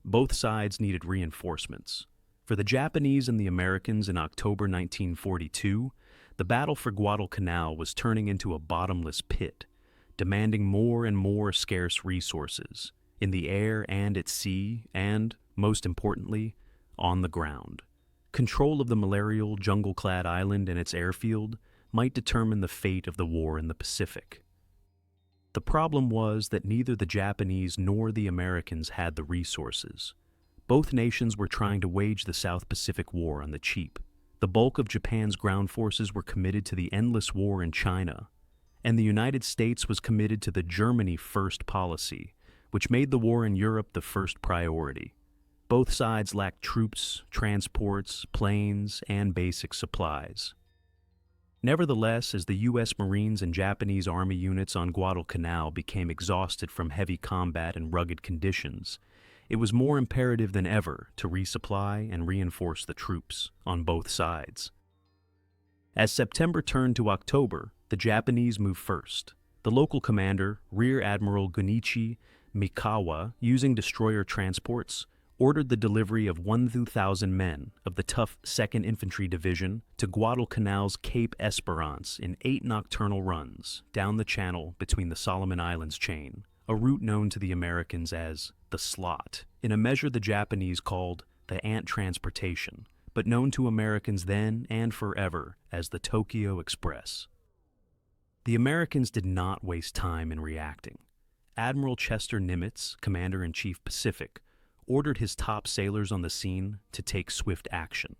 Both sides needed reinforcements. For the Japanese and the Americans in October 1942, the battle for Guadalcanal was turning into a bottomless pit, demanding more and more scarce resources, in the air and at sea, and, most importantly, on the ground. Control of the malarial, jungle-clad island and its airfield might determine the fate of the war in the Pacific. The problem was that neither the Japanese nor the Americans had the resources. Both nations were trying to wage the South Pacific War on the cheap. The bulk of Japan's ground forces were committed to the endless war in China, and the United States was committed to the Germany First policy, which made the war in Europe the first priority. Both sides lacked troops, transports, planes, and basic supplies. Nevertheless, as the U.S. Marines and Japanese Army units on Guadalcanal became exhausted from heavy combat and rugged conditions, it was more imperative than ever to resupply and reinforce the troops on both sides. As September turned to October, the Japanese moved first. The local commander, Rear Admiral Gunichi Mikawa, using destroyer transports, ordered the delivery of 1,000 men of the tough 2nd Infantry Division to Guadalcanal's Cape Esperance in 8 nocturnal runs down the channel between the Solomon Islands chain, a route known to the Americans as the Slot, in a measure the Japanese called the Ant Transportation, but known to Americans then and forever as the Tokyo Express. The Americans did not waste time in reacting. Admiral Chester Nimitz, Commander-in-Chief Pacific, ordered his top sailors on the scene to take swift action.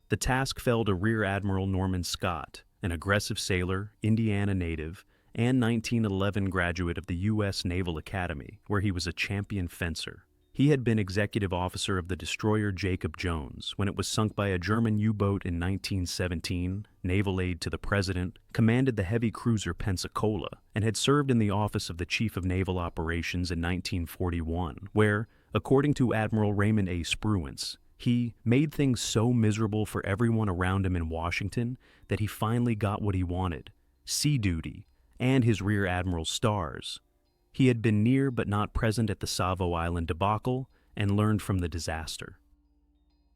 The task fell to Rear Admiral Norman Scott, an aggressive sailor, Indiana native, and 1911 graduate of the U.S. Naval Academy, where he was a champion fencer. He had been executive officer of the destroyer Jacob Jones when it was sunk by a German U-boat in 1917, naval aide to the president, commanded the heavy cruiser Pensacola, and had served in the office of the Chief of Naval Operations in 1941, where, according to Admiral Raymond A. Spruance, he made things so miserable for everyone around him in Washington that he finally got what he wanted: sea duty and his rear admiral's stars. He had been near but not present at the Savo Island debacle and learned from the disaster.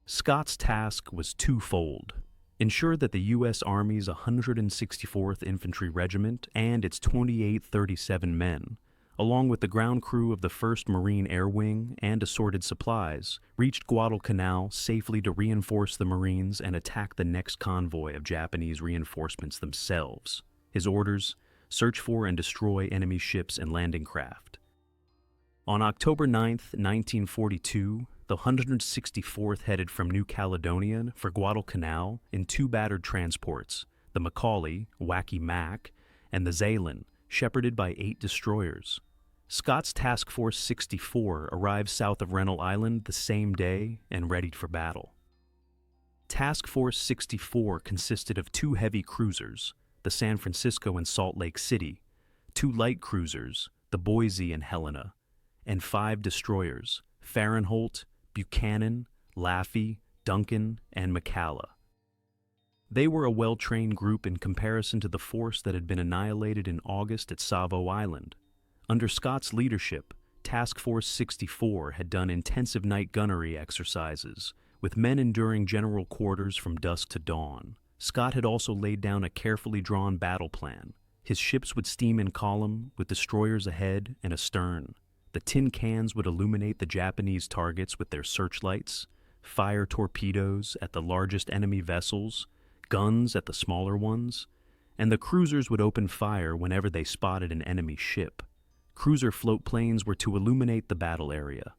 Scott's task was twofold: ensure that the U.S. Army's 164th Infantry Regiment and its 2837 men, along with the ground crew of the 1st Marine Air Wing and assorted supplies, reached Guadalcanal safely to reinforce the Marines and attack the next convoy of Japanese reinforcements themselves. His orders: search for and destroy enemy ships and landing craft. On October 9, 1942, the 164th headed from New Caledonia for Guadalcanal in 2 battered transports, the Macaulay, Wacky Mac, and the Zaylan, shepherded by 8 destroyers. Scott's Task Force 64 arrived south of Rennell Island the same day and readied for battle. Task Force 64 consisted of 2 heavy cruisers, the San Francisco and Salt Lake City, 2 light cruisers, the Boise and Helena, and 5 destroyers, Fahrenholt, Buchanan, Laffey, Duncan, and McCalla. They were a well-trained group in comparison to the force that had been annihilated in August at Savo Island. Under Scott's leadership, Task Force 64 had done intensive night gunnery exercises, with men enduring general quarters from dusk to dawn. Scott had also laid down a carefully drawn battle plan. His ships would steam in column, with destroyers ahead and astern. The tin cans would illuminate the Japanese targets with their searchlights, fire torpedoes at the largest enemy vessels, guns at the smaller ones, and the cruisers would open fire whenever they spotted an enemy ship. Cruiser float planes were to illuminate the battle area.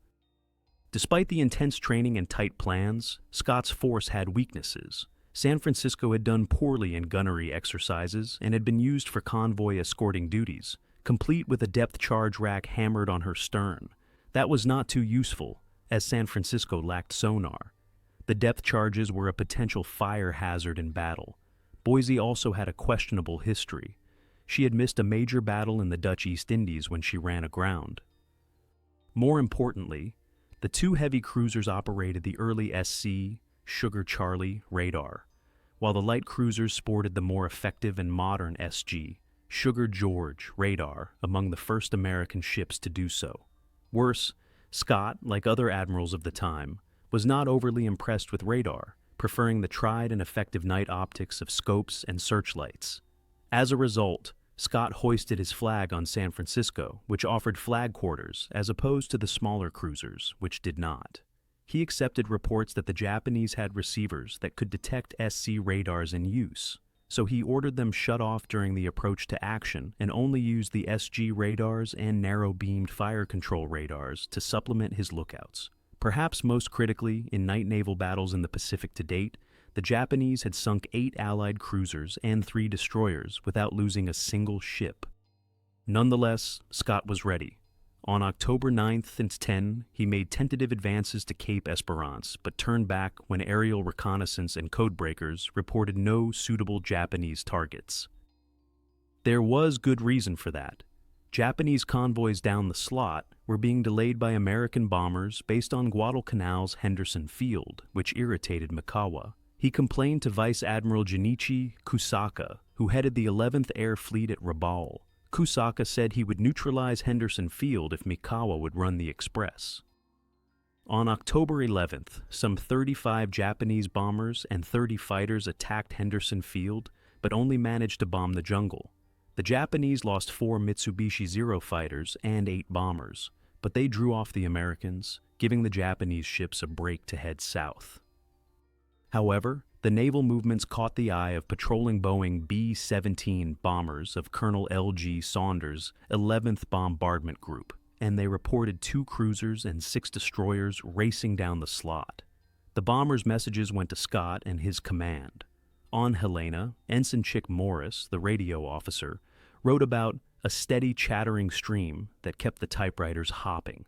Despite the intense training and tight plans, Scott's force had weaknesses. San Francisco had done poorly in gunnery exercises and had been used for convoy escorting duties, complete with a depth charge rack hammered on her stern. That was not too useful, as San Francisco lacked sonar. The depth charges were a potential fire hazard in battle. Boise also had a questionable history. She had missed a major battle in the Dutch East Indies when she ran aground. More importantly, the 2 heavy cruisers operated the early SC Sugar Charlie radar, while the light cruisers sported the more effective and modern SG Sugar George radar, among the first American ships to do so. Worse, Scott, like other admirals of the time, was not overly impressed with radar, preferring the tried and effective night optics of scopes and searchlights. As a result, Scott hoisted his flag on San Francisco, which offered flag quarters, as opposed to the smaller cruisers, which did not. He accepted reports that the Japanese had receivers that could detect SC radars in use, so he ordered them shut off during the approach to action and only used the SG radars and narrow-beamed fire control radars to supplement his lookouts. Perhaps most critically, in night naval battles in the Pacific to date, the Japanese had sunk 8 Allied cruisers and 3 destroyers without losing a single ship. Nonetheless, Scott was ready. On October 9th and 10, he made tentative advances to Cape Esperance, but turned back when aerial reconnaissance and codebreakers reported no suitable Japanese targets. There was good reason for that. Japanese convoys down the slot were being delayed by American bombers based on Guadalcanal's Henderson Field, which irritated Mikawa. He complained to Vice Admiral Junichi Kusaka, who headed the 11th Air Fleet at Rabaul. Kusaka said he would neutralize Henderson Field if Mikawa would run the express. On October 11th, some 35 Japanese bombers and 30 fighters attacked Henderson Field, but only managed to bomb the jungle. The Japanese lost 4 Mitsubishi Zero fighters and 8 bombers, but they drew off the Americans, giving the Japanese ships a break to head south. However, the naval movements caught the eye of patrolling Boeing B-17 bombers of Colonel L.G. Saunders' 11th Bombardment Group, and they reported 2 cruisers and 6 destroyers racing down the slot. The bombers' messages went to Scott and his command. On Helena, Ensign Chick Morris, the radio officer, wrote about a steady chattering stream that kept the typewriters hopping.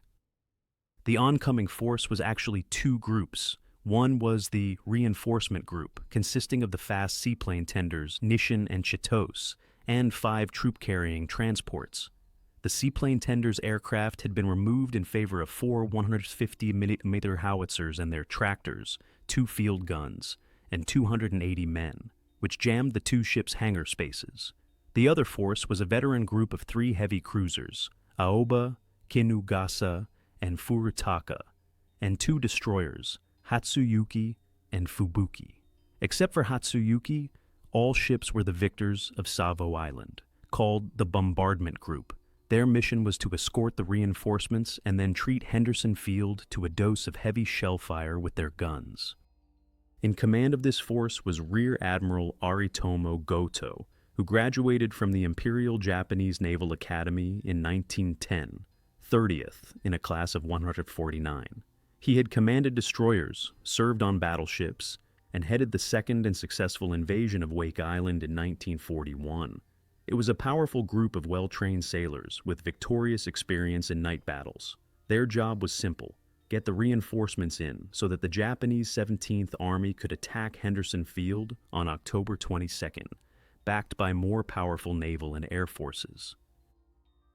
The oncoming force was actually 2 groups. One was the reinforcement group, consisting of the fast seaplane tenders Nishin and Chitos, and 5 troop-carrying transports. The seaplane tenders' aircraft had been removed in favor of 4 150mm howitzers and their tractors, 2 field guns, and 280 men, which jammed the 2 ships' hangar spaces. The other force was a veteran group of 3 heavy cruisers, Aoba, Kinugasa, and Furutaka, and 2 destroyers, Hatsuyuki and Fubuki. Except for Hatsuyuki, all ships were the victors of Savo Island, called the Bombardment Group. Their mission was to escort the reinforcements and then treat Henderson Field to a dose of heavy shell fire with their guns. In command of this force was Rear Admiral Aritomo Goto, who graduated from the Imperial Japanese Naval Academy in 1910, 30th in a class of 149. He had commanded destroyers, served on battleships, and headed the second and successful invasion of Wake Island in 1941. It was a powerful group of well-trained sailors with victorious experience in night battles. Their job was simple: get the reinforcements in so that the Japanese 17th Army could attack Henderson Field on October 22nd, backed by more powerful naval and air forces.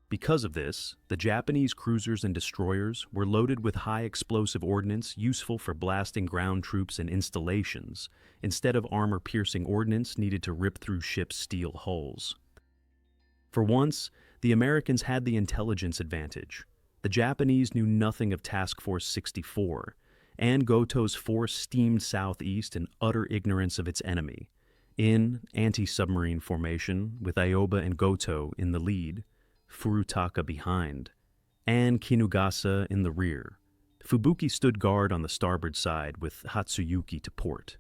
Because of this, the Japanese cruisers and destroyers were loaded with high explosive ordnance useful for blasting ground troops and installations, instead of armor-piercing ordnance needed to rip through ships' steel hulls. For once, the Americans had the intelligence advantage. The Japanese knew nothing of Task Force 64, and Goto's force steamed southeast in utter ignorance of its enemy. In anti-submarine formation, with Aoba and Goto in the lead, Furutaka behind, and Kinugasa in the rear. Fubuki stood guard on the starboard side with Hatsuyuki to port.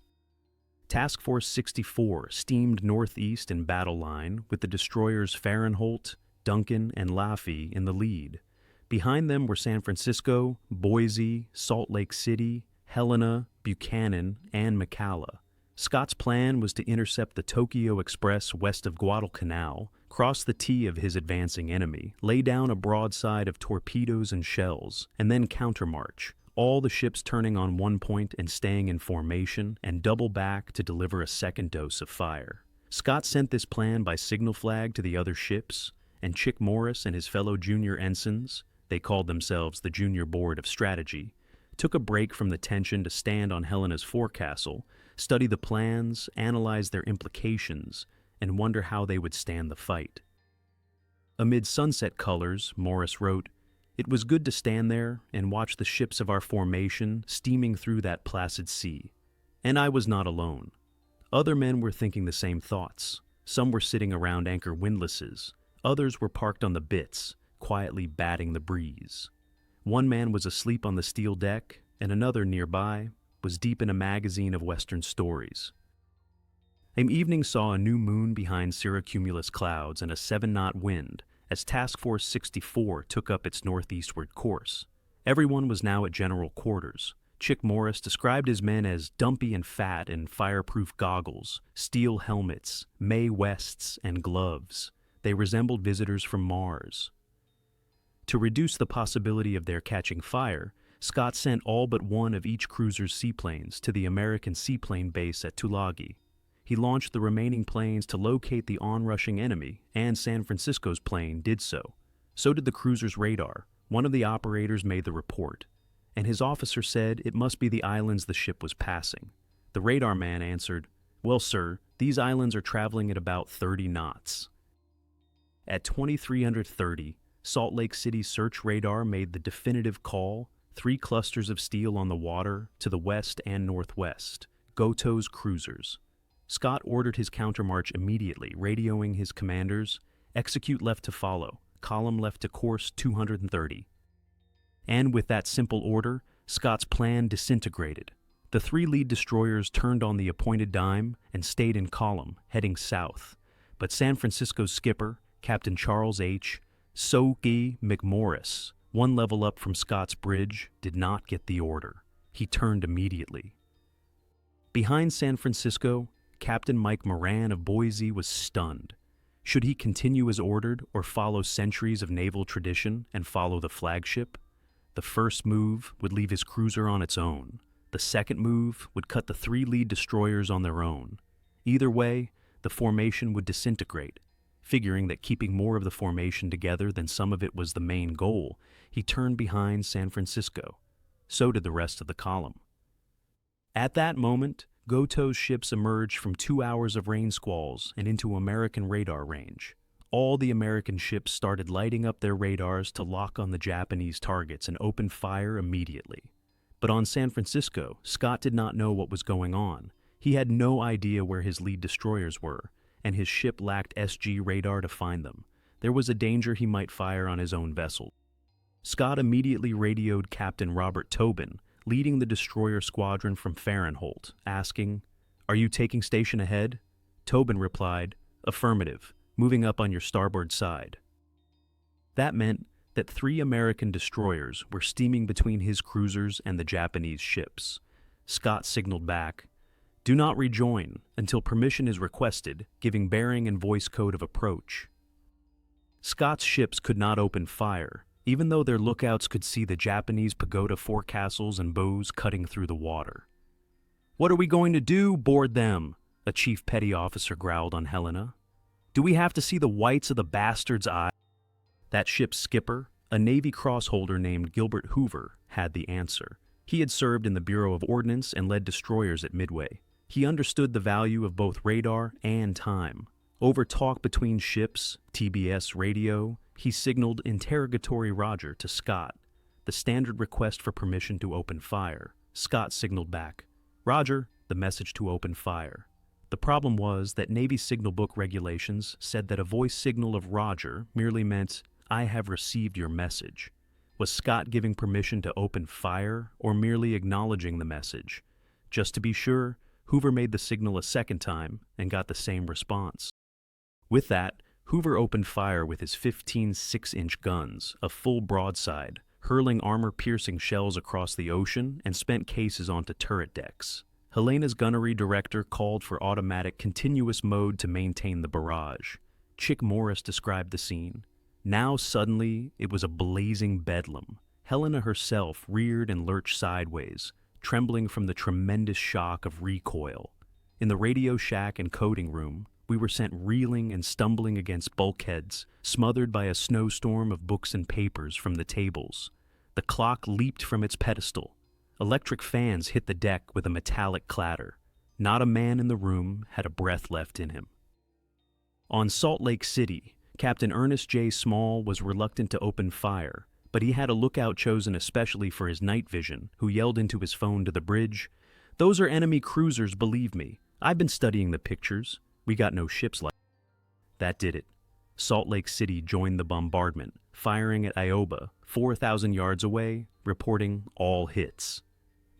Task Force 64 steamed northeast in battle line with the destroyers Fahrenholt, Duncan, and Laffey in the lead. Behind them were San Francisco, Boise, Salt Lake City, Helena, Buchanan, and McCalla. Scott's plan was to intercept the Tokyo Express west of Guadalcanal, cross the T of his advancing enemy, lay down a broadside of torpedoes and shells, and then countermarch, all the ships turning on one point and staying in formation, and double back to deliver a second dose of fire. Scott sent this plan by signal flag to the other ships, and Chick Morris and his fellow junior ensigns, they called themselves the Junior Board of Strategy, took a break from the tension to stand on Helena's forecastle, study the plans, analyze their implications, and wonder how they would stand the fight. Amid sunset colors, Morris wrote, It was good to stand there and watch the ships of our formation steaming through that placid sea. And I was not alone. Other men were thinking the same thoughts. Some were sitting around anchor windlasses. Others were parked on the bitts, quietly batting the breeze. One man was asleep on the steel deck, and another nearby was deep in a magazine of Western stories. An evening saw a new moon behind cirrocumulus clouds and a 7-knot wind as Task Force 64 took up its northeastward course. Everyone was now at general quarters. Chick Morris described his men as dumpy and fat in fireproof goggles, steel helmets, Mae Wests, and gloves. They resembled visitors from Mars. To reduce the possibility of their catching fire, Scott sent all but one of each cruiser's seaplanes to the American seaplane base at Tulagi. He launched the remaining planes to locate the onrushing enemy, and San Francisco's plane did so. So did the cruiser's radar. One of the operators made the report, and his officer said it must be the islands the ship was passing. The radar man answered, "Well, sir, these islands are traveling at about 30 knots. At 2330, Salt Lake City's search radar made the definitive call, 3 clusters of steel on the water to the west and northwest, Goto's cruisers. Scott ordered his countermarch immediately, radioing his commanders, execute left to follow, column left to course 230. And with that simple order, Scott's plan disintegrated. The 3 lead destroyers turned on the appointed dime and stayed in column, heading south. But San Francisco's skipper, Captain Charles H. Soapy McMorris, 1 level up from Scott's bridge, did not get the order. He turned immediately. Behind San Francisco, Captain Mike Moran of Boise was stunned. Should he continue as ordered or follow centuries of naval tradition and follow the flagship? The first move would leave his cruiser on its own. The second move would cut the 3 lead destroyers on their own. Either way, the formation would disintegrate. Figuring that keeping more of the formation together than some of it was the main goal, he turned behind San Francisco. So did the rest of the column. At that moment, Goto's ships emerged from 2 hours of rain squalls and into American radar range. All the American ships started lighting up their radars to lock on the Japanese targets and open fire immediately. But on San Francisco, Scott did not know what was going on. He had no idea where his lead destroyers were, and his ship lacked SG radar to find them. There was a danger he might fire on his own vessel. Scott immediately radioed Captain Robert Tobin, leading the destroyer squadron from Fahrenholt, asking, "Are you taking station ahead?" Tobin replied, "Affirmative, moving up on your starboard side." That meant that 3 American destroyers were steaming between his cruisers and the Japanese ships. Scott signaled back, "Do not rejoin until permission is requested, giving bearing and voice code of approach." Scott's ships could not open fire, even though their lookouts could see the Japanese pagoda forecastles and bows cutting through the water. "What are we going to do? Board them," a chief petty officer growled on Helena. "Do we have to see the whites of the bastard's eye?" That ship's skipper, a Navy Cross holder named Gilbert Hoover, had the answer. He had served in the Bureau of Ordnance and led destroyers at Midway. He understood the value of both radar and time. Over talk between ships, TBS radio, he signaled interrogatory Roger to Scott, the standard request for permission to open fire. Scott signaled back, "Roger," the message to open fire. The problem was that Navy signal book regulations said that a voice signal of Roger merely meant, "I have received your message." Was Scott giving permission to open fire or merely acknowledging the message? Just to be sure, Hoover made the signal a second time and got the same response. With that, Hoover opened fire with his 15 6-inch guns, a full broadside, hurling armor-piercing shells across the ocean and spent cases onto turret decks. Helena's gunnery director called for automatic continuous mode to maintain the barrage. Chick Morris described the scene. Now suddenly, it was a blazing bedlam. Helena herself reared and lurched sideways, trembling from the tremendous shock of recoil. In the radio shack and coding room, we were sent reeling and stumbling against bulkheads, smothered by a snowstorm of books and papers from the tables. The clock leaped from its pedestal. Electric fans hit the deck with a metallic clatter. Not a man in the room had a breath left in him. On Salt Lake City, Captain Ernest J. Small was reluctant to open fire, but he had a lookout chosen especially for his night vision, who yelled into his phone to the bridge, "Those are enemy cruisers, believe me. I've been studying the pictures. We got no ships like." That did it. Salt Lake City joined the bombardment, firing at Ioba, 4,000 yards away, reporting all hits.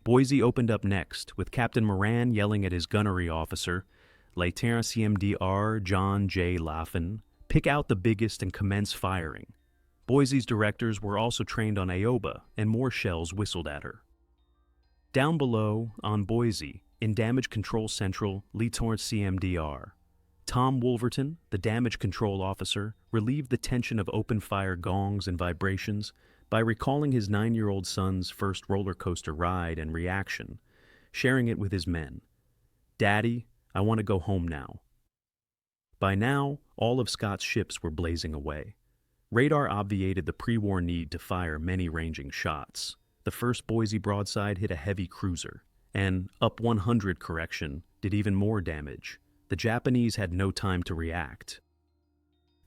Boise opened up next, with Captain Moran yelling at his gunnery officer, Lieutenant CMDR John J. Laffin, "Pick out the biggest and commence firing." Boise's directors were also trained on Ioba, and more shells whistled at her. Down below, on Boise, in Damage Control Central, Lieutenant CMDR Tom Wolverton, the damage control officer, relieved the tension of open-fire gongs and vibrations by recalling his 9-year-old son's first roller coaster ride and reaction, sharing it with his men. "Daddy, I want to go home now." By now, all of Scott's ships were blazing away. Radar obviated the pre-war need to fire many ranging shots. The first Boise broadside hit a heavy cruiser, and Up 100 correction did even more damage. The Japanese had no time to react.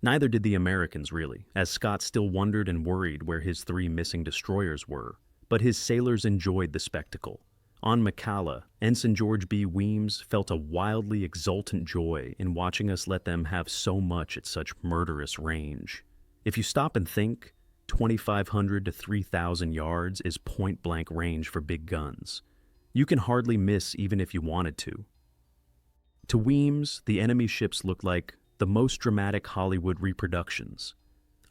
Neither did the Americans, really, as Scott still wondered and worried where his 3 missing destroyers were. But his sailors enjoyed the spectacle. On Macalla, Ensign George B. Weems felt a wildly exultant joy in watching us let them have so much at such murderous range. If you stop and think, 2,500 to 3,000 yards is point-blank range for big guns. You can hardly miss even if you wanted to. To Weems, the enemy ships looked like the most dramatic Hollywood reproductions.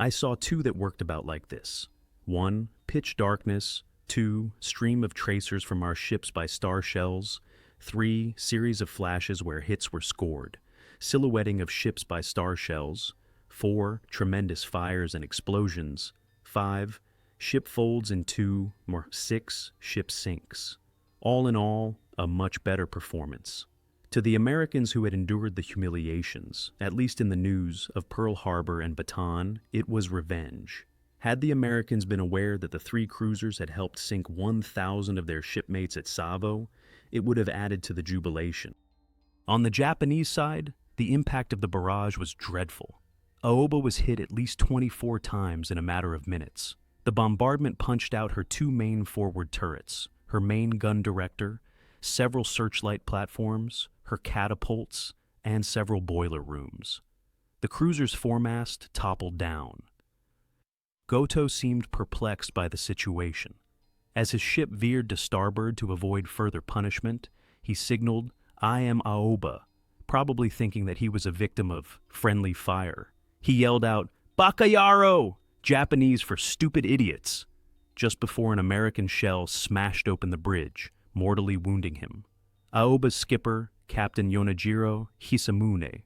I saw 2 that worked about like this. 1, pitch darkness. 2, stream of tracers from our ships by star shells. 3, series of flashes where hits were scored. Silhouetting of ships by star shells. 4, tremendous fires and explosions. 5, ship folds in 2, or 6, ship sinks. All in all, a much better performance. To the Americans who had endured the humiliations, at least in the news, of Pearl Harbor and Bataan, it was revenge. Had the Americans been aware that the 3 cruisers had helped sink 1,000 of their shipmates at Savo, it would have added to the jubilation. On the Japanese side, the impact of the barrage was dreadful. Aoba was hit at least 24 times in a matter of minutes. The bombardment punched out her 2 main forward turrets, her main gun director, several searchlight platforms, her catapults, and several boiler rooms. The cruiser's foremast toppled down. Goto seemed perplexed by the situation. As his ship veered to starboard to avoid further punishment, he signaled, "I am Aoba," probably thinking that he was a victim of friendly fire. He yelled out, "Bakayaro!" Japanese for stupid idiots, just before an American shell smashed open the bridge, mortally wounding him. Aoba's skipper, Captain Yonajiro Hisamune,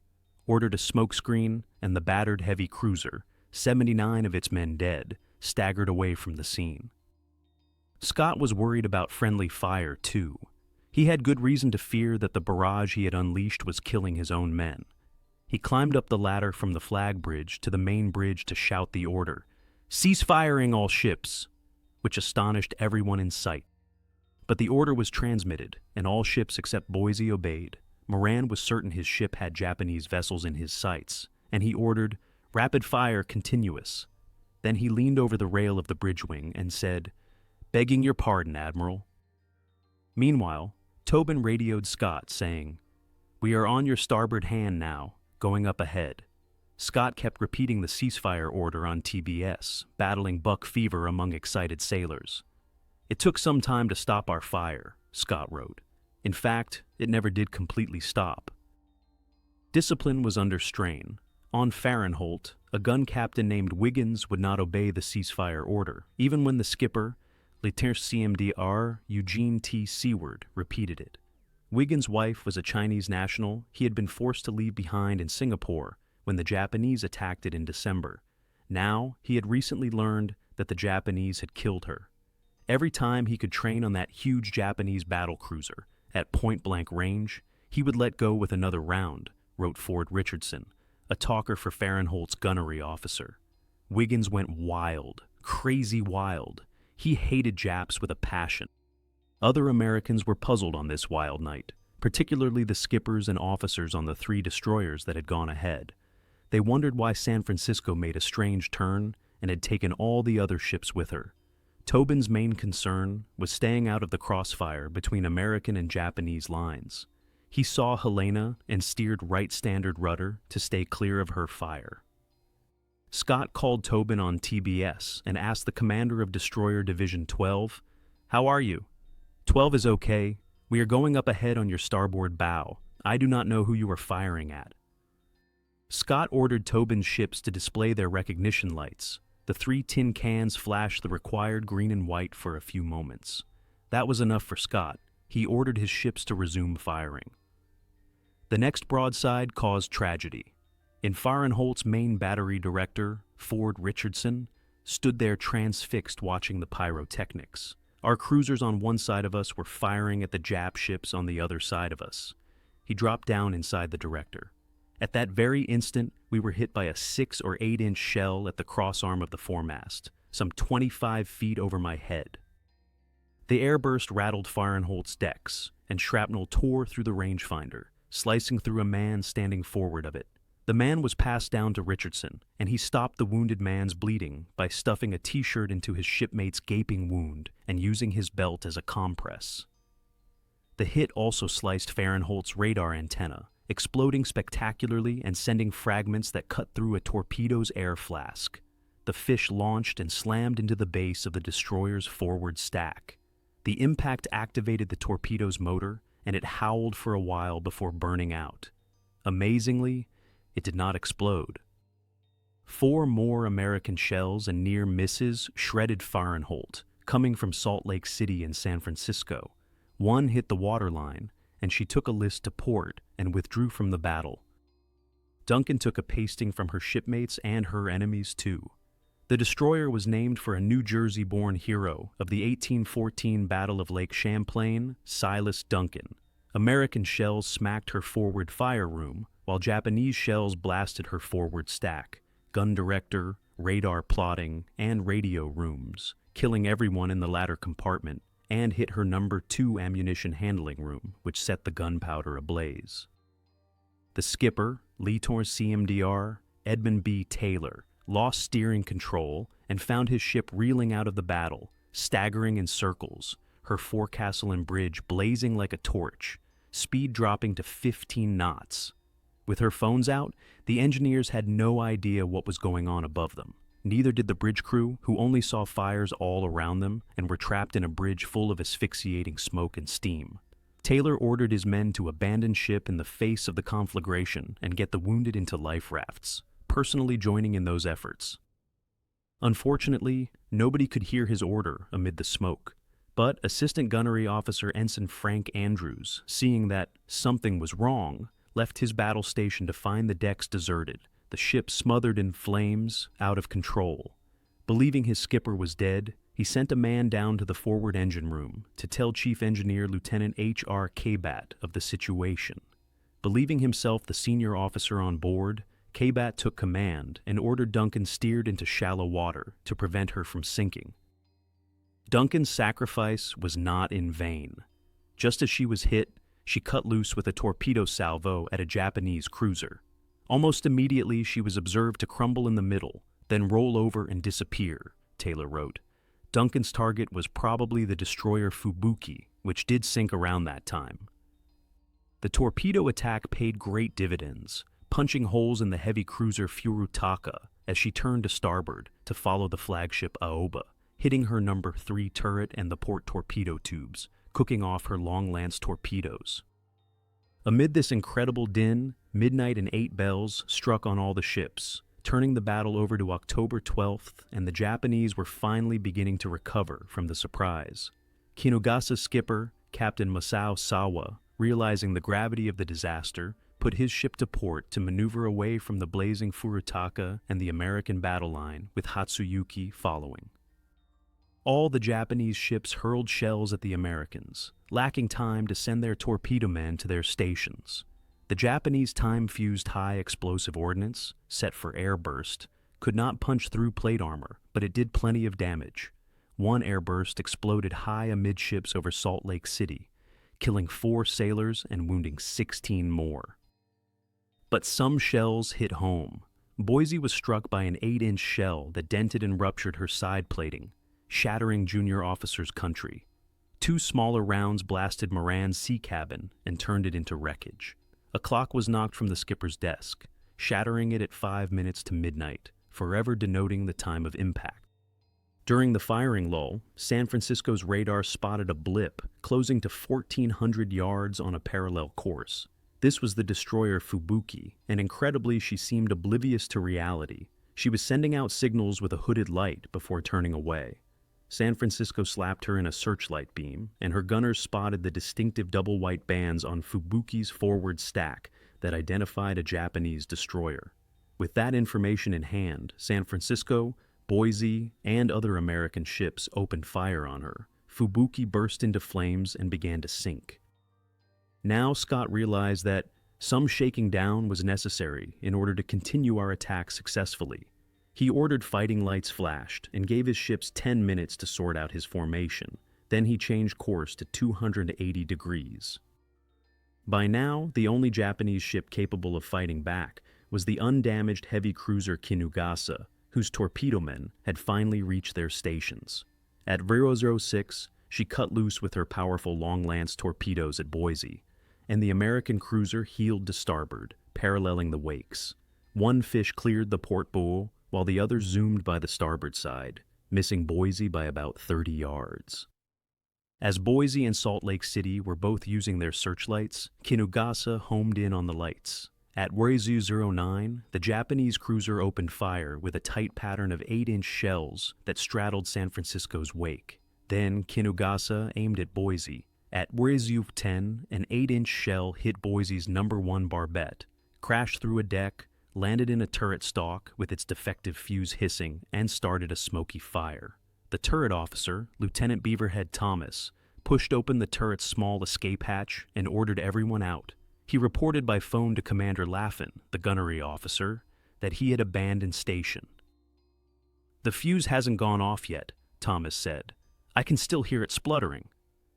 ordered a smokescreen, and the battered heavy cruiser, 79 of its men dead, staggered away from the scene. Scott was worried about friendly fire, too. He had good reason to fear that the barrage he had unleashed was killing his own men. He climbed up the ladder from the flag bridge to the main bridge to shout the order, "Cease firing, all ships," which astonished everyone in sight. But the order was transmitted, and all ships except Boise obeyed. Moran was certain his ship had Japanese vessels in his sights, and he ordered, "Rapid fire continuous." Then he leaned over the rail of the bridge wing and said, "Begging your pardon, Admiral." Meanwhile, Tobin radioed Scott, saying, "We are on your starboard hand now, going up ahead." Scott kept repeating the ceasefire order on TBS, battling buck fever among excited sailors. "It took some time to stop our fire," Scott wrote. In fact, it never did completely stop. Discipline was under strain. On Fahrenholt, a gun captain named Wiggins would not obey the ceasefire order, even when the skipper, Lieutenant CMDR Eugene T. Seward, repeated it. Wiggins' wife was a Chinese national he had been forced to leave behind in Singapore when the Japanese attacked it in December. Now, he had recently learned that the Japanese had killed her. Every time he could train on that huge Japanese battle cruiser, at point-blank range, he would let go with another round, wrote Ford Richardson, a talker for Fahrenholt's gunnery officer. Wiggins went wild, crazy wild. He hated Japs with a passion. Other Americans were puzzled on this wild night, particularly the skippers and officers on the 3 destroyers that had gone ahead. They wondered why San Francisco made a strange turn and had taken all the other ships with her. Tobin's main concern was staying out of the crossfire between American and Japanese lines. He saw Helena and steered right standard rudder to stay clear of her fire. Scott called Tobin on TBS and asked the commander of Destroyer Division 12, "How are you?" 12 is okay. We are going up ahead on your starboard bow. I do not know who you are firing at." Scott ordered Tobin's ships to display their recognition lights. The 3 tin cans flashed the required green and white for a few moments. That was enough for Scott. He ordered his ships to resume firing. The next broadside caused tragedy. In Fahrenholt's main battery director, Ford Richardson, stood there transfixed watching the pyrotechnics. Our cruisers on one side of us were firing at the Jap ships on the other side of us. He dropped down inside the director. At that very instant, we were hit by a 6 or 8-inch shell at the crossarm of the foremast, some 25 feet over my head. The airburst rattled Fahrenholt's decks, and shrapnel tore through the rangefinder, slicing through a man standing forward of it. The man was passed down to Richardson, and he stopped the wounded man's bleeding by stuffing a t-shirt into his shipmate's gaping wound and using his belt as a compress. The hit also sliced Fahrenholt's radar antenna, exploding spectacularly and sending fragments that cut through a torpedo's air flask. The fish launched and slammed into the base of the destroyer's forward stack. The impact activated the torpedo's motor, and it howled for a while before burning out. Amazingly, it did not explode. 4 more American shells and near misses shredded Fahrenholt, coming from Salt Lake City and San Francisco. One hit the waterline, and she took a list to port and withdrew from the battle. Duncan took a pasting from her shipmates and her enemies too. The destroyer was named for a New Jersey-born hero of the 1814 Battle of Lake Champlain, Silas Duncan. American shells smacked her forward fire room, while Japanese shells blasted her forward stack, gun director, radar plotting, and radio rooms, killing everyone in the latter compartment, and hit her number 2 ammunition handling room, which set the gunpowder ablaze. The skipper, Leetor CMDR, Edmund B. Taylor, lost steering control and found his ship reeling out of the battle, staggering in circles, her forecastle and bridge blazing like a torch, speed dropping to 15 knots. With her phones out, the engineers had no idea what was going on above them. Neither did the bridge crew, who only saw fires all around them and were trapped in a bridge full of asphyxiating smoke and steam. Taylor ordered his men to abandon ship in the face of the conflagration and get the wounded into life rafts, personally joining in those efforts. Unfortunately, nobody could hear his order amid the smoke, but Assistant Gunnery Officer Ensign Frank Andrews, seeing that something was wrong, left his battle station to find the decks deserted, the ship smothered in flames, out of control. Believing his skipper was dead, he sent a man down to the forward engine room to tell Chief Engineer Lieutenant H.R. Kabat of the situation. Believing himself the senior officer on board, Kabat took command and ordered Duncan steered into shallow water to prevent her from sinking. Duncan's sacrifice was not in vain. Just as she was hit, she cut loose with a torpedo salvo at a Japanese cruiser. Almost immediately, she was observed to crumble in the middle, then roll over and disappear, Taylor wrote. Duncan's target was probably the destroyer Fubuki, which did sink around that time. The torpedo attack paid great dividends, punching holes in the heavy cruiser Furutaka as she turned to starboard to follow the flagship Aoba, hitting her number 3 turret and the port torpedo tubes, cooking off her long lance torpedoes. Amid this incredible din, midnight and 8 bells struck on all the ships, turning the battle over to October 12th, and the Japanese were finally beginning to recover from the surprise. Kinugasa skipper, Captain Masao Sawa, realizing the gravity of the disaster, put his ship to port to maneuver away from the blazing Furutaka and the American battle line, with Hatsuyuki following. All the Japanese ships hurled shells at the Americans, lacking time to send their torpedo men to their stations. The Japanese time-fused high-explosive ordnance, set for airburst, could not punch through plate armor, but it did plenty of damage. One airburst exploded high amidships over Salt Lake City, killing 4 sailors and wounding 16 more. But some shells hit home. Boise was struck by an 8-inch shell that dented and ruptured her side plating, shattering junior officer's country. 2 smaller rounds blasted Moran's sea cabin and turned it into wreckage. A clock was knocked from the skipper's desk, shattering it at 5 minutes to midnight, forever denoting the time of impact. During the firing lull, San Francisco's radar spotted a blip closing to 1,400 yards on a parallel course. This was the destroyer Fubuki, and incredibly she seemed oblivious to reality. She was sending out signals with a hooded light before turning away. San Francisco slapped her in a searchlight beam, and her gunners spotted the distinctive double white bands on Fubuki's forward stack that identified a Japanese destroyer. With that information in hand, San Francisco, Boise, and other American ships opened fire on her. Fubuki burst into flames and began to sink. Now Scott realized that some shaking down was necessary in order to continue our attack successfully. He ordered fighting lights flashed and gave his ships 10 minutes to sort out his formation. Then he changed course to 280 degrees. By now, the only Japanese ship capable of fighting back was the undamaged heavy cruiser Kinugasa, whose torpedo men had finally reached their stations. At 006, she cut loose with her powerful long-lance torpedoes at Boise, and the American cruiser heeled to starboard, paralleling the wakes. One fish cleared the port bow, while the other zoomed by the starboard side, missing Boise by about 30 yards. As Boise and Salt Lake City were both using their searchlights, Kinugasa homed in on the lights. At WW09, the Japanese cruiser opened fire with a tight pattern of 8-inch shells that straddled San Francisco's wake. Then Kinugasa aimed at Boise. At WW10, an 8-inch shell hit Boise's #1 barbette, crashed through a deck, landed in a turret stalk with its defective fuse hissing, and started a smoky fire. The turret officer, Lieutenant Beaverhead Thomas, pushed open the turret's small escape hatch and ordered everyone out. He reported by phone to Commander Laffin, the gunnery officer, that he had abandoned station. "The fuse hasn't gone off yet," Thomas said. "I can still hear it spluttering."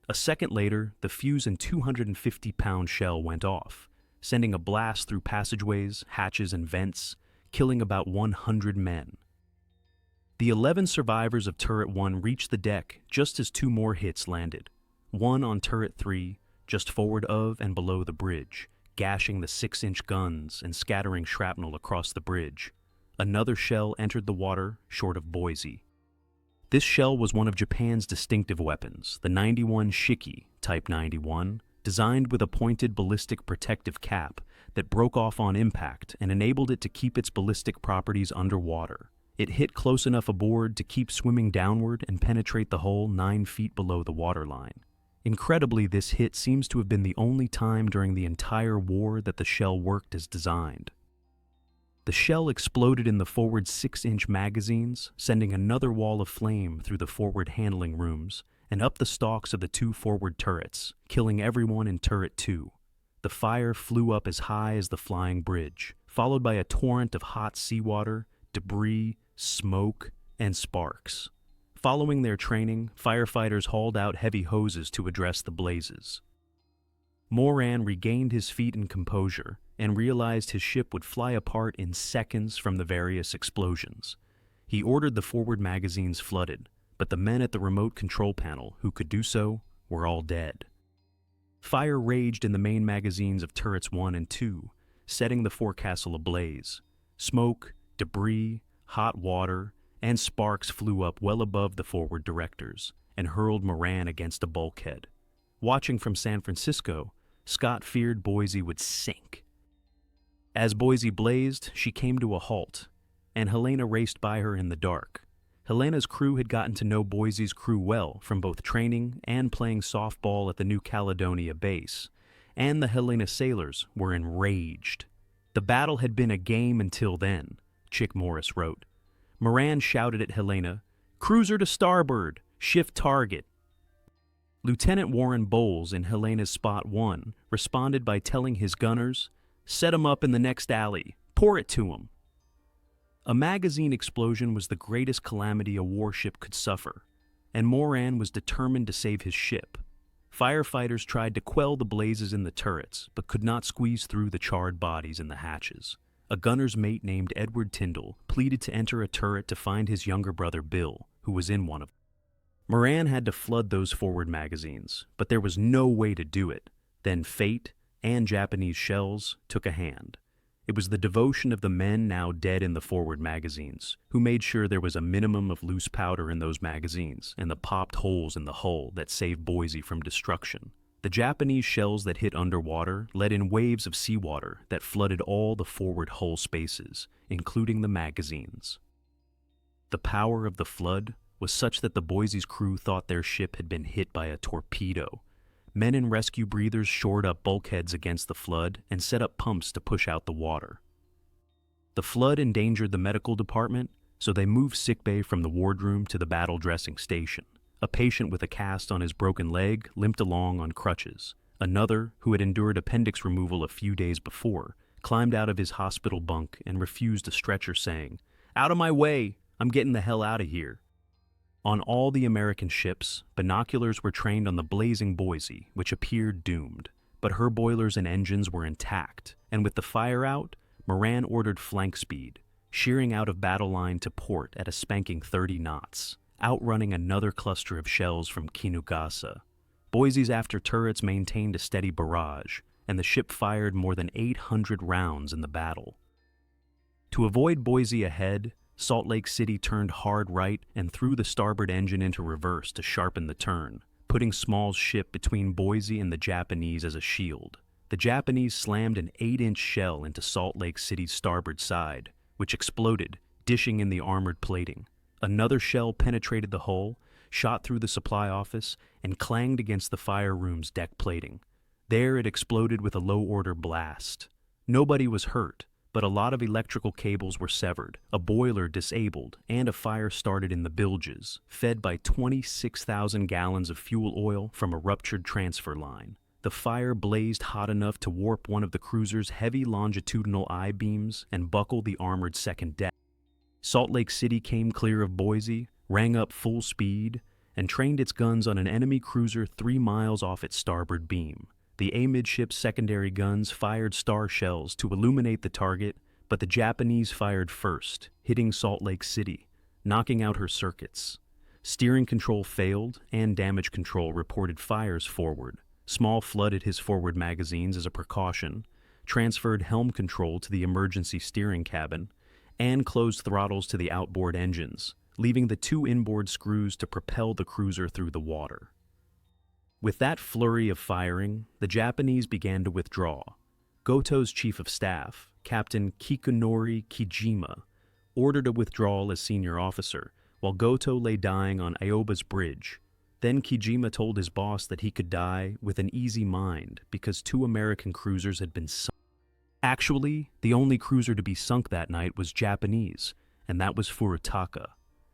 A second later, the fuse and 250-pound shell went off, sending a blast through passageways, hatches, and vents, killing about 100 men. The 11 survivors of Turret 1 reached the deck just as 2 more hits landed. One on Turret 3, just forward of and below the bridge, gashing the 6-inch guns and scattering shrapnel across the bridge. Another shell entered the water short of Boise. This shell was one of Japan's distinctive weapons, the 91 Shiki, Type 91, designed with a pointed ballistic protective cap that broke off on impact and enabled it to keep its ballistic properties underwater. It hit close enough aboard to keep swimming downward and penetrate the hull 9 feet below the waterline. Incredibly, this hit seems to have been the only time during the entire war that the shell worked as designed. The shell exploded in the forward 6-inch magazines, sending another wall of flame through the forward handling rooms and up the stalks of the 2 forward turrets, killing everyone in Turret 2. The fire flew up as high as the flying bridge, followed by a torrent of hot seawater, debris, smoke, and sparks. Following their training, firefighters hauled out heavy hoses to address the blazes. Moran regained his feet and composure and realized his ship would fly apart in seconds from the various explosions. He ordered the forward magazines flooded, but the men at the remote control panel who could do so were all dead. Fire raged in the main magazines of Turrets 1 and 2, setting the forecastle ablaze. Smoke, debris, hot water, and sparks flew up well above the forward directors and hurled Moran against a bulkhead. Watching from San Francisco, Scott feared Boise would sink. As Boise blazed, she came to a halt, and Helena raced by her in the dark. Helena's crew had gotten to know Boise's crew well from both training and playing softball at the New Caledonia base, and the Helena sailors were enraged. The battle had been a game until then, Chick Morris wrote. Moran shouted at Helena, "Cruiser to starboard, shift target." Lieutenant Warren Bowles in Helena's Spot 1 responded by telling his gunners, "Set 'em up in the next alley, pour it to 'em." A magazine explosion was the greatest calamity a warship could suffer, and Moran was determined to save his ship. Firefighters tried to quell the blazes in the turrets, but could not squeeze through the charred bodies in the hatches. a gunner's mate named Edward Tyndall pleaded to enter a turret to find his younger brother Bill, who was in one of them. Moran had to flood those forward magazines, but there was no way to do it. Then fate and Japanese shells took a hand. It was the devotion of the men now dead in the forward magazines, who made sure there was a minimum of loose powder in those magazines and the popped holes in the hull that saved Boise from destruction. The Japanese shells that hit underwater let in waves of seawater that flooded all the forward hull spaces, including the magazines. The power of the flood was such that the Boise's crew thought their ship had been hit by a torpedo. Men in rescue breathers shored up bulkheads against the flood and set up pumps to push out the water. The flood endangered the medical department, so they moved sickbay from the wardroom to the battle dressing station. A patient with a cast on his broken leg limped along on crutches. Another, who had endured appendix removal a few days before, climbed out of his hospital bunk and refused a stretcher, saying, "Out of my way! I'm getting the hell out of here." On all the American ships, binoculars were trained on the blazing Boise, which appeared doomed. But her boilers and engines were intact, and with the fire out, Moran ordered flank speed, shearing out of battle line to port at a spanking 30 knots. Outrunning another cluster of shells from Kinugasa. Boise's after turrets maintained a steady barrage, and the ship fired more than 800 rounds in the battle. To avoid Boise ahead, Salt Lake City turned hard right and threw the starboard engine into reverse to sharpen the turn, putting Small's ship between Boise and the Japanese as a shield. The Japanese slammed an 8-inch shell into Salt Lake City's starboard side, which exploded, dishing in the armored plating. Another shell penetrated the hull, shot through the supply office, and clanged against the fire room's deck plating. There it exploded with a low-order blast. Nobody was hurt, but a lot of electrical cables were severed, a boiler disabled, and a fire started in the bilges, fed by 26,000 gallons of fuel oil from a ruptured transfer line. The fire blazed hot enough to warp one of the cruiser's heavy longitudinal I-beams and buckle the armored second deck. Salt Lake City came clear of Boise, rang up full speed, and trained its guns on an enemy cruiser 3 miles off its starboard beam. The amidship's secondary guns fired star shells to illuminate the target, but the Japanese fired first, hitting Salt Lake City, knocking out her circuits. Steering control failed, and damage control reported fires forward. Small flooded his forward magazines as a precaution, transferred helm control to the emergency steering cabin, and closed throttles to the outboard engines, leaving the 2 inboard screws to propel the cruiser through the water. With that flurry of firing, the Japanese began to withdraw. Goto's chief of staff, Captain Kikunori Kijima, ordered a withdrawal as senior officer, while Goto lay dying on Ioba's bridge. Then Kijima told his boss that he could die with an easy mind because 2 American cruisers had been sunk. Actually, the only cruiser to be sunk that night was Japanese, and that was Furutaka.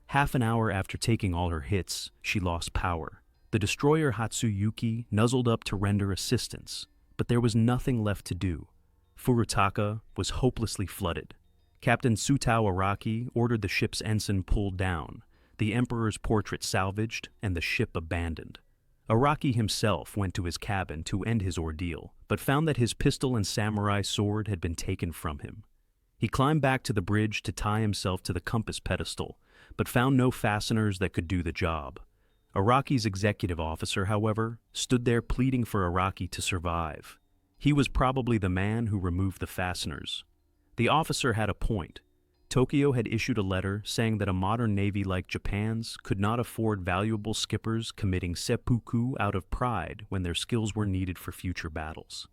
Half an hour after taking all her hits, she lost power. The destroyer Hatsuyuki nuzzled up to render assistance, but there was nothing left to do. Furutaka was hopelessly flooded. Captain Tsutao Araki ordered the ship's ensign pulled down, the Emperor's portrait salvaged, and the ship abandoned. Araki himself went to his cabin to end his ordeal, but found that his pistol and samurai sword had been taken from him. He climbed back to the bridge to tie himself to the compass pedestal, but found no fasteners that could do the job. Araki's executive officer, however, stood there pleading for Araki to survive. He was probably the man who removed the fasteners. The officer had a point. Tokyo had issued a letter saying that a modern navy like Japan's could not afford valuable skippers committing seppuku out of pride when their skills were needed for future battles.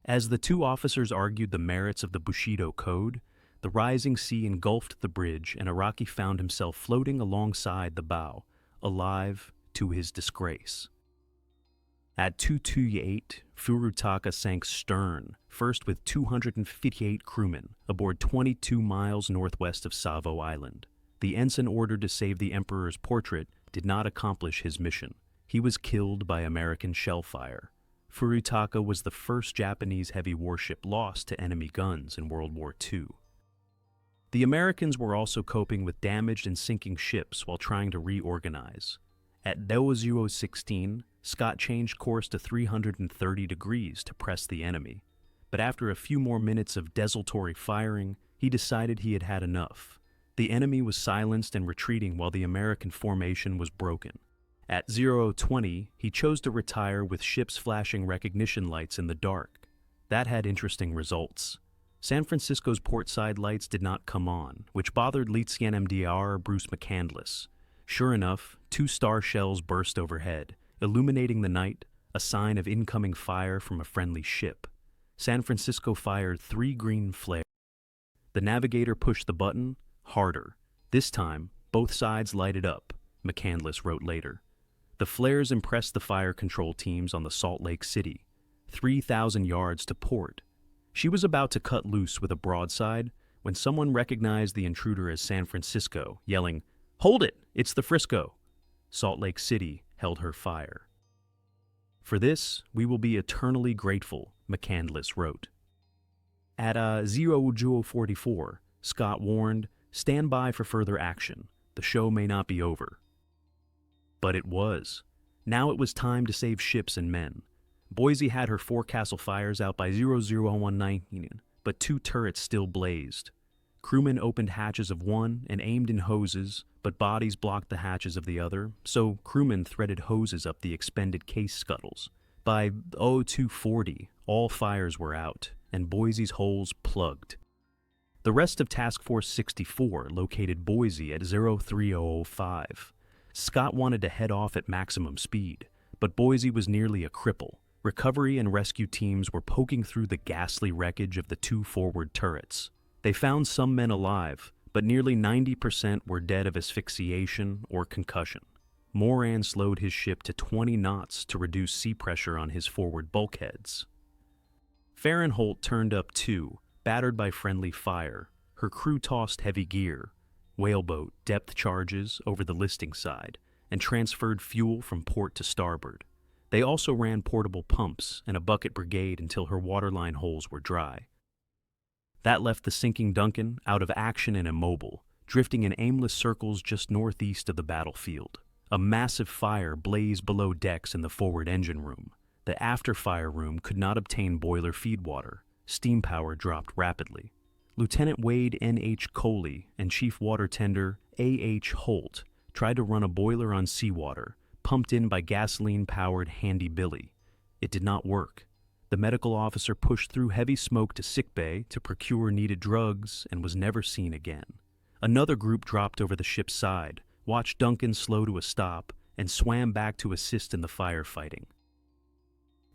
As the 2 officers argued the merits of the Bushido Code, the rising sea engulfed the bridge and Araki found himself floating alongside the bow, alive to his disgrace. At 228, Furutaka sank stern, first with 258 crewmen, aboard 22 miles northwest of Savo Island. The ensign ordered to save the Emperor's portrait did not accomplish his mission. He was killed by American shellfire. Furutaka was the first Japanese heavy warship lost to enemy guns in World War II. The Americans were also coping with damaged and sinking ships while trying to reorganize. At WW16, Scott changed course to 330 degrees to press the enemy. but after a few more minutes of desultory firing, he decided he had had enough. The enemy was silenced and retreating while the American formation was broken. At 00:20, he chose to retire with ships flashing recognition lights in the dark. That had interesting results. San Francisco's portside lights did not come on, which bothered Lieutenant MDR Bruce McCandless. Sure enough, 2 star shells burst overhead, illuminating the night, a sign of incoming fire from a friendly ship. San Francisco fired 3 green flares. The navigator pushed the button harder. This time, both sides lighted up, McCandless wrote later. The flares impressed the fire control teams on the Salt Lake City, 3,000 yards to port. She was about to cut loose with a broadside when someone recognized the intruder as San Francisco, yelling, "Hold it! It's the Frisco!" Salt Lake City held her fire. "For this, we will be eternally grateful," McCandless wrote. At 00:44, Scott warned, "Stand by for further action. The show may not be over." But it was. Now it was time to save ships and men. Boise had her forecastle fires out by 00:19, but 2 turrets still blazed. Crewmen opened hatches of one and aimed in hoses, but bodies blocked the hatches of the other, so crewmen threaded hoses up the expended case scuttles. By 02:40, all fires were out, and Boise's holes plugged. The rest of Task Force 64 located Boise at 03:05. Scott wanted to head off at maximum speed, but Boise was nearly a cripple. Recovery and rescue teams were poking through the ghastly wreckage of the 2 forward turrets. They found some men alive, but nearly 90% were dead of asphyxiation or concussion. Moran slowed his ship to 20 knots to reduce sea pressure on his forward bulkheads. Fahrenholt turned up too, battered by friendly fire. Her crew tossed heavy gear, whaleboat depth charges over the listing side, and transferred fuel from port to starboard. They also ran portable pumps and a bucket brigade until her waterline holes were dry. That left the sinking Duncan out of action and immobile, drifting in aimless circles just northeast of the battlefield. A massive fire blazed below decks in the forward engine room. The after-fire room could not obtain boiler feed water. Steam power dropped rapidly. Lieutenant Wade N.H. Coley and Chief Water Tender A.H. Holt tried to run a boiler on seawater, pumped in by gasoline-powered Handy Billy. It did not work. The medical officer pushed through heavy smoke to sickbay to procure needed drugs and was never seen again. Another group dropped over the ship's side, watched Duncan slow to a stop, and swam back to assist in the firefighting.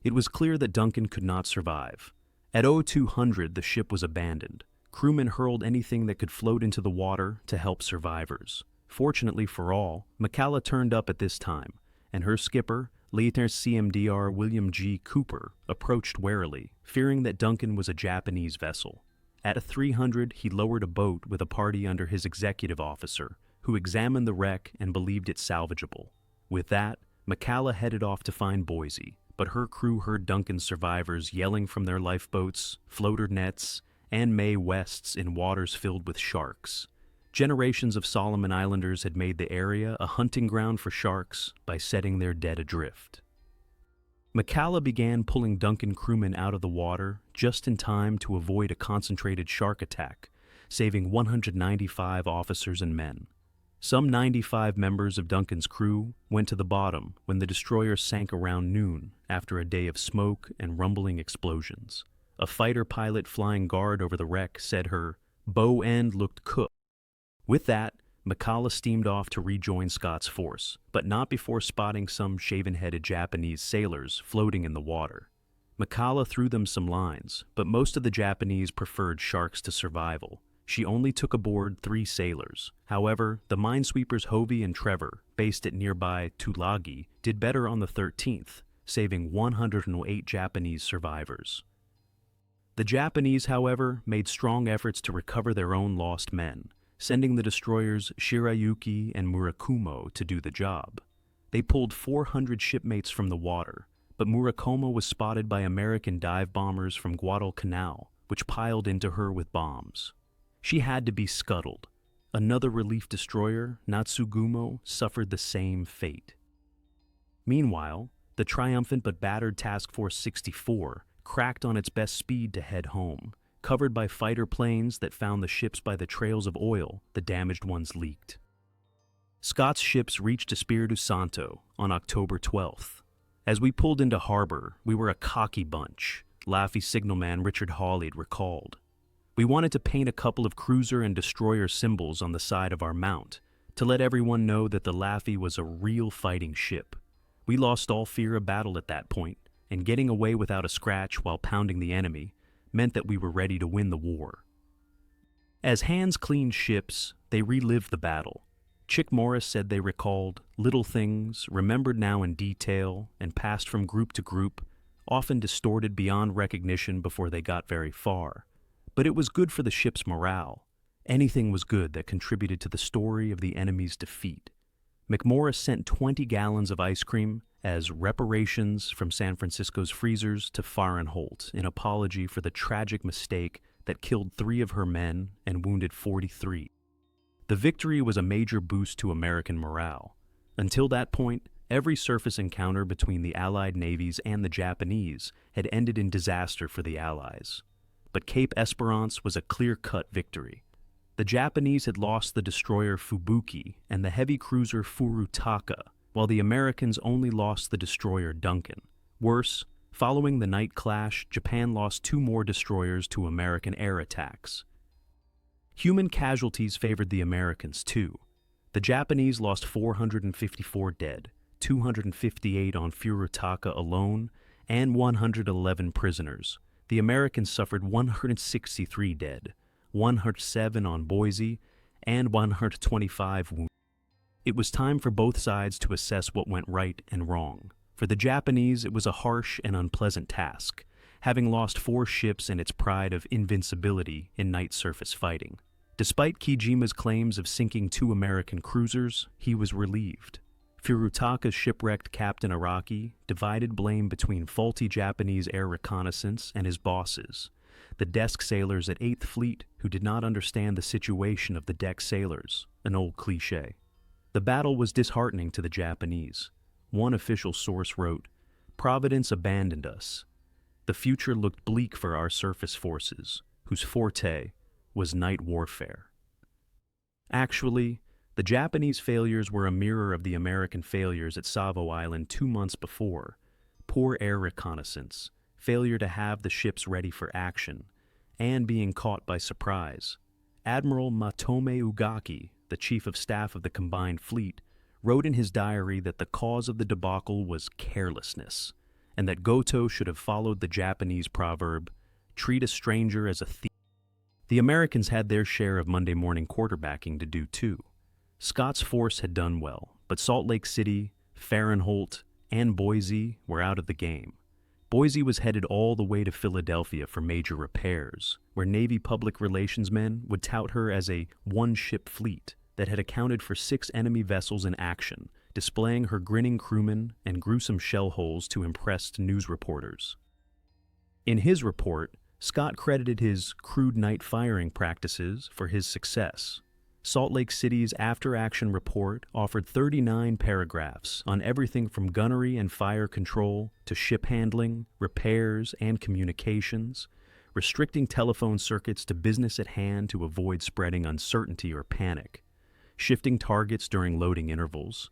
It was clear that Duncan could not survive. At 0200, the ship was abandoned. Crewmen hurled anything that could float into the water to help survivors. Fortunately for all, McCalla turned up at this time, and her skipper, Lieutenant CMDR William G. Cooper, approached warily, fearing that Duncan was a Japanese vessel. At 300, he lowered a boat with a party under his executive officer, who examined the wreck and believed it salvageable. With that, McCalla headed off to find Boise, but her crew heard Duncan's survivors yelling from their lifeboats, floater nets, and Mae Wests in waters filled with sharks. Generations of Solomon Islanders had made the area a hunting ground for sharks by setting their dead adrift. McCalla began pulling Duncan crewmen out of the water just in time to avoid a concentrated shark attack, saving 195 officers and men. Some 95 members of Duncan's crew went to the bottom when the destroyer sank around noon after a day of smoke and rumbling explosions. A fighter pilot flying guard over the wreck said her bow end looked cooked. With that, McCalla steamed off to rejoin Scott's force, but not before spotting some shaven-headed Japanese sailors floating in the water. McCalla threw them some lines, but most of the Japanese preferred sharks to survival. She only took aboard 3 sailors. However, the minesweepers Hovey and Trevor, based at nearby Tulagi, did better on the 13th, saving 108 Japanese survivors. The Japanese, however, made strong efforts to recover their own lost men, sending the destroyers Shirayuki and Murakumo to do the job. They pulled 400 shipmates from the water, but Murakumo was spotted by American dive bombers from Guadalcanal, which piled into her with bombs. She had to be scuttled. Another relief destroyer, Natsugumo, suffered the same fate. Meanwhile, the triumphant but battered Task Force 64 cracked on its best speed to head home, covered by fighter planes that found the ships by the trails of oil the damaged ones leaked. Scott's ships reached Espiritu Santo on October 12th. As we pulled into harbor, we were a cocky bunch, Laffey signalman Richard Hawley had recalled. We wanted to paint a couple of cruiser and destroyer symbols on the side of our mount to let everyone know that the Laffey was a real fighting ship. We lost all fear of battle at that point, and getting away without a scratch while pounding the enemy meant that we were ready to win the war. As hands cleaned ships, they relived the battle. Chick Morris said they recalled little things, remembered now in detail, and passed from group to group, often distorted beyond recognition before they got very far. But it was good for the ship's morale. Anything was good that contributed to the story of the enemy's defeat. McMorris sent 20 gallons of ice cream as reparations from San Francisco's freezers to Fahrenholt in apology for the tragic mistake that killed 3 of her men and wounded 43. The victory was a major boost to American morale. Until that point, every surface encounter between the Allied navies and the Japanese had ended in disaster for the Allies. But Cape Esperance was a clear-cut victory. The Japanese had lost the destroyer Fubuki and the heavy cruiser Furutaka, while the Americans only lost the destroyer Duncan. Worse, following the night clash, Japan lost 2 more destroyers to American air attacks. Human casualties favored the Americans, too. The Japanese lost 454 dead, 258 on Furutaka alone, and 111 prisoners. The Americans suffered 163 dead, 107 on Boise, and 125 wounded. It was time for both sides to assess what went right and wrong. For the Japanese, it was a harsh and unpleasant task, having lost 4 ships and its pride of invincibility in night surface fighting. Despite Kijima's claims of sinking 2 American cruisers, he was relieved. Furutaka's shipwrecked Captain Araki divided blame between faulty Japanese air reconnaissance and his bosses, the desk sailors at 8th Fleet who did not understand the situation of the deck sailors, an old cliché. The battle was disheartening to the Japanese. One official source wrote, "Providence abandoned us. The future looked bleak for our surface forces, whose forte was night warfare." Actually, the Japanese failures were a mirror of the American failures at Savo Island 2 months before. Poor air reconnaissance, failure to have the ships ready for action, and being caught by surprise. Admiral Matome Ugaki, the chief of staff of the combined fleet, wrote in his diary that the cause of the debacle was carelessness, and that Goto should have followed the Japanese proverb, "Treat a stranger as a thief." The Americans had their share of Monday morning quarterbacking to do too. Scott's force had done well, but Salt Lake City, Fahrenholt, and Boise were out of the game. Boise was headed all the way to Philadelphia for major repairs, where Navy public relations men would tout her as a one-ship fleet that had accounted for 6 enemy vessels in action, displaying her grinning crewmen and gruesome shell holes to impressed news reporters. In his report, Scott credited his crude night firing practices for his success. Salt Lake City's after-action report offered 39 paragraphs on everything from gunnery and fire control to ship handling, repairs, and communications, restricting telephone circuits to business at hand to avoid spreading uncertainty or panic, shifting targets during loading intervals,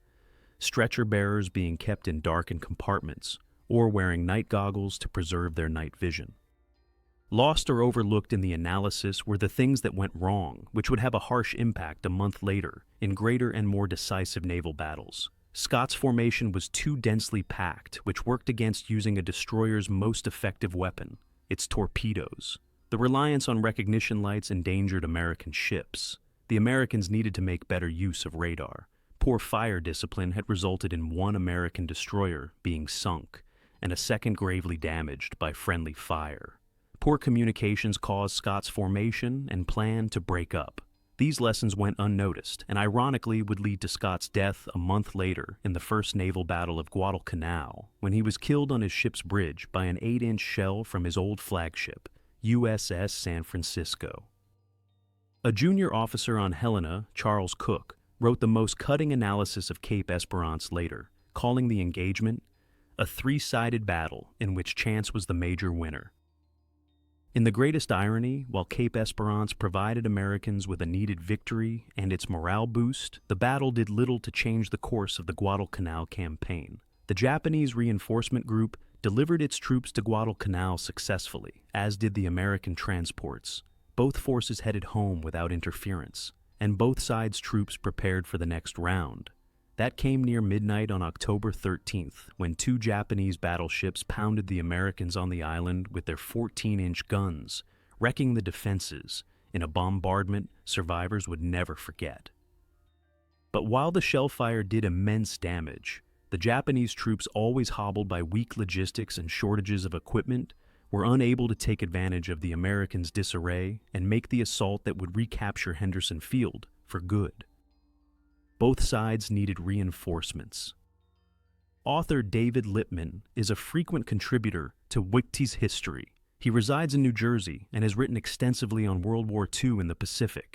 stretcher bearers being kept in darkened compartments, or wearing night goggles to preserve their night vision. Lost or overlooked in the analysis were the things that went wrong, which would have a harsh impact a month later in greater and more decisive naval battles. Scott's formation was too densely packed, which worked against using a destroyer's most effective weapon, its torpedoes. The reliance on recognition lights endangered American ships. The Americans needed to make better use of radar. Poor fire discipline had resulted in 1 American destroyer being sunk, and a second gravely damaged by friendly fire. Poor communications caused Scott's formation and plan to break up. These lessons went unnoticed, and ironically would lead to Scott's death a month later in the first naval battle of Guadalcanal, when he was killed on his ship's bridge by an 8-inch shell from his old flagship, USS San Francisco. A junior officer on Helena, Charles Cook, wrote the most cutting analysis of Cape Esperance later, calling the engagement a three-sided battle in which chance was the major winner. In the greatest irony, while Cape Esperance provided Americans with a needed victory and its morale boost, the battle did little to change the course of the Guadalcanal campaign. The Japanese reinforcement group delivered its troops to Guadalcanal successfully, as did the American transports. Both forces headed home without interference, and both sides' troops prepared for the next round. That came near midnight on October 13th, when two Japanese battleships pounded the Americans on the island with their 14-inch guns, wrecking the defenses in a bombardment survivors would never forget. But while the shellfire did immense damage, the Japanese troops, always hobbled by weak logistics and shortages of equipment, were unable to take advantage of the Americans' disarray and make the assault that would recapture Henderson Field for good. Both sides needed reinforcements. Author David Lippman is a frequent contributor to WWII's history. He resides in New Jersey and has written extensively on World War II in the Pacific.